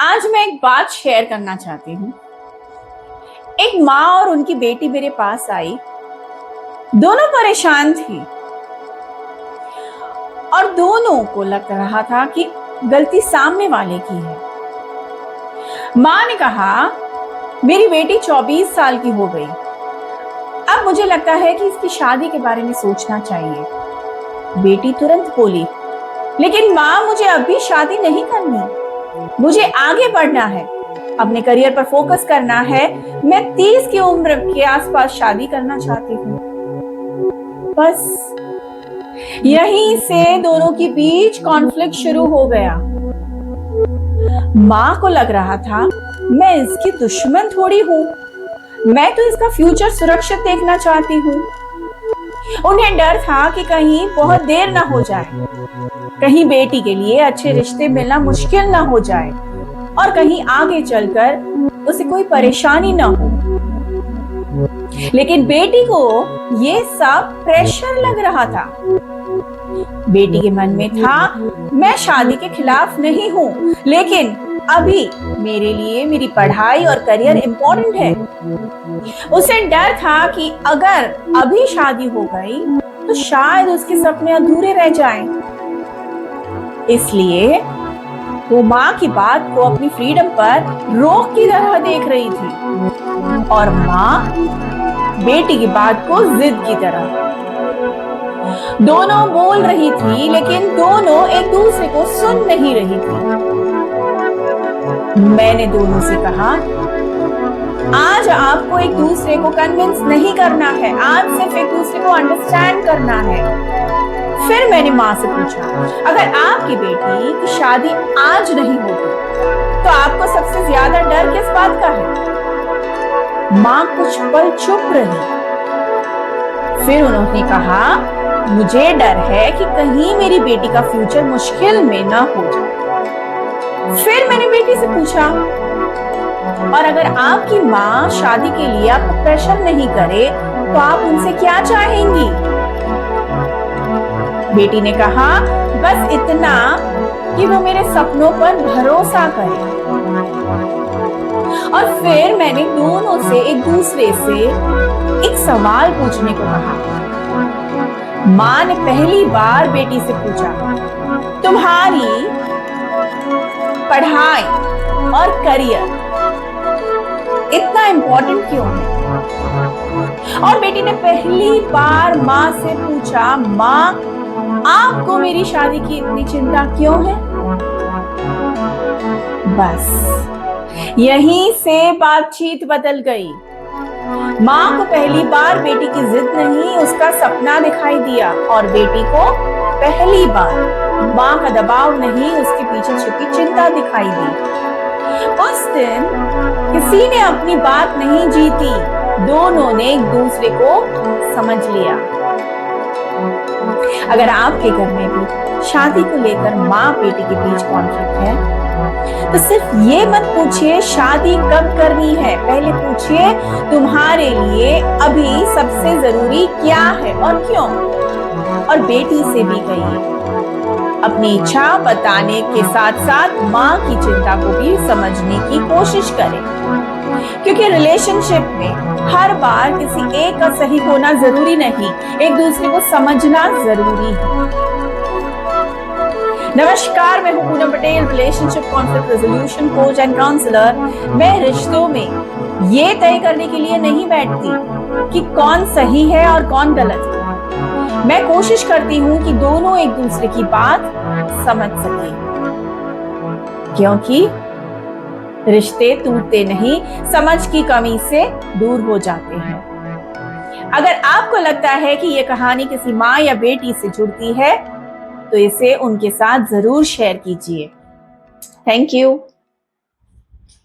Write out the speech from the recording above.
आज मैं एक बात शेयर करना चाहती हूँ। एक माँ और उनकी बेटी मेरे पास आई। दोनों परेशान थी और दोनों को लग रहा था कि गलती सामने वाले की है। माँ ने कहा, मेरी बेटी 24 साल की हो गई, अब मुझे लगता है कि इसकी शादी के बारे में सोचना चाहिए। बेटी तुरंत बोली, लेकिन माँ मुझे अभी शादी नहीं करनी, मुझे आगे बढ़ना है, अपने करियर पर फोकस करना है। मैं 30 की उम्र के आसपास शादी करना चाहती हूँ। बस यहीं से दोनों के बीच कॉन्फ्लिक्ट शुरू हो गया। माँ को लग रहा था मैं इसकी दुश्मन थोड़ी हूँ, मैं तो इसका फ्यूचर सुरक्षित देखना चाहती हूँ। उन्हें डर था कि कहीं बहुत देर ना हो जाए, कहीं बेटी के लिए अच्छे रिश्ते मिलना मुश्किल ना हो जाए और कहीं आगे चलकर उसे कोई परेशानी ना हो। लेकिन बेटी को ये सब प्रेशर लग रहा था। बेटी के मन में था, मैं शादी के खिलाफ नहीं हूँ, लेकिन अभी मेरे लिए मेरी पढ़ाई और करियर इंपॉर्टेंट है। उसे डर था कि अगर अभी शादी हो गई तो शायद उसके सपने अधूरे रह जाएं। इसलिए वो माँ की बात को अपनी फ्रीडम पर रोक की तरह देख रही थी और माँ बेटी की बात को जिद की तरह। दोनों बोल रही थी, लेकिन दोनों एक दूसरे को सुन नहीं रही थी। मैंने दोनों से कहा, आज आपको एक दूसरे को कन्विंस नहीं करना है, आज सिर्फ एक दूसरे को अंडरस्टैंड करना है। फिर मैंने माँ से पूछा, अगर आपकी बेटी की शादी आज नहीं होती तो आपको सबसे ज्यादा डर किस बात का है? माँ कुछ पल चुप रही। फिर उन्होंने कहा, मुझे डर है कि कहीं मेरी बेटी का फ्यूचर मुश्किल में ना हो जाए। फिर मैंने बेटी से पूछा, और अगर आपकी माँ शादी के लिए आपको प्रेशर नहीं करे तो आप उनसे क्या चाहेंगी? बेटी ने कहा, बस इतना कि वो मेरे सपनों पर भरोसा करे। और फिर मैंने दोनों से एक दूसरे से एक सवाल पूछने को कहा। माँ ने पहली बार बेटी से पूछा, तुम्हारी पढ़ाई और करियर इतना इंपॉर्टेंट क्यों है? और बेटी ने पहली बार माँ से पूछा, माँ आपको मेरी शादी की इतनी चिंता क्यों है? बस यहीं से बातचीत बदल गई। माँ को पहली बार बेटी की जिद नहीं, उसका सपना दिखाई दिया और बेटी को पहली बार माँ का दबाव नहीं, उसके पीछे छिपी चिंता दिखाई दी। उस दिन किसी ने अपनी बात नहीं जीती, दोनों ने एक दूसरे को समझ लिया। अगर आपके घर में भी शादी को लेकर माँ बेटी के बीच कॉन्फ्लिक्ट है तो सिर्फ ये मत पूछिए शादी कब करनी है, पहले पूछिए तुम्हारे लिए अभी सबसे जरूरी क्या है और क्यों। और बेटी से भी कहिए, अपनी इच्छा बताने के साथ साथ माँ की चिंता को भी समझने की कोशिश करें, क्योंकि रिलेशनशिप में हर बार किसी एक का सही होना जरूरी नहीं, एक दूसरे को समझना जरूरी है। नमस्कार, मैं हूं Poonam Patel, relationship conflict resolution coach and counsellor. मैं रिश्तों में ये तय करने के लिए नहीं बैठती कि कौन सही है और कौन गलत है। मैं कोशिश करती हूँ कि दोनों एक दूसरे की बात समझ सकें, क्योंकि रिश्ते टूटते नहीं, समझ की कमी से दूर हो जाते हैं। अगर आपको लगता है कि ये कहानी किसी माँ या बेटी से जुड़ती है तो इसे उनके साथ जरूर शेयर कीजिए। Thank you.